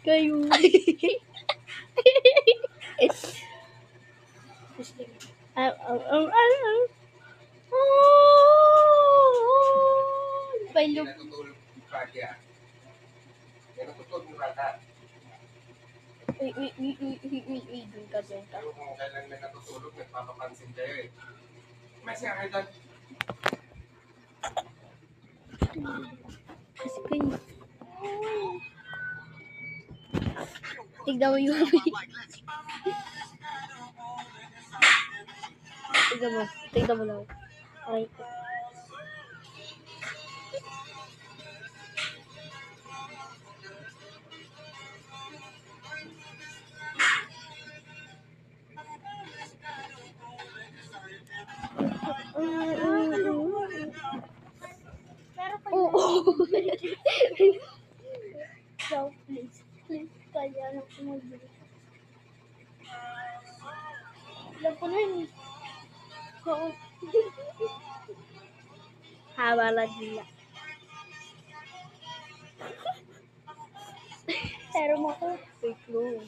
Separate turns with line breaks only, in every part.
kayo. Pailog.
Natutulog yung kaya. Natutulog yung bata.
Uy, dun ka.
Pero kung kailan na natutulog, nagpapapansin kayo eh. May siya kayo doon.
Kasi kayo. Tignan mo yung Tignan mo lang. Okay. Oo. So, please, kaya na kumagod. Alam ko na yun. Oo. Hawala nila. Pero mo ko. Wait, no.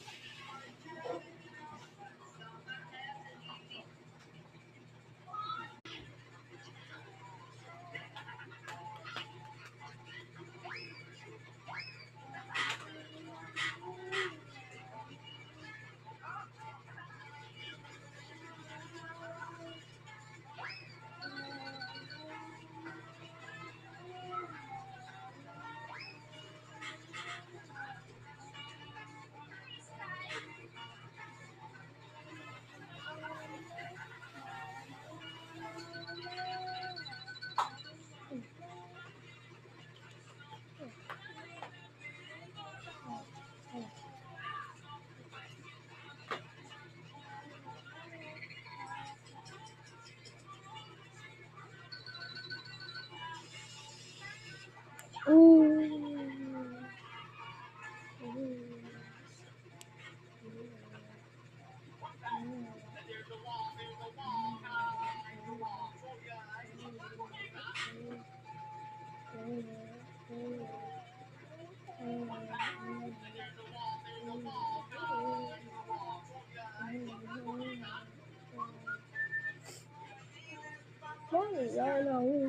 Why?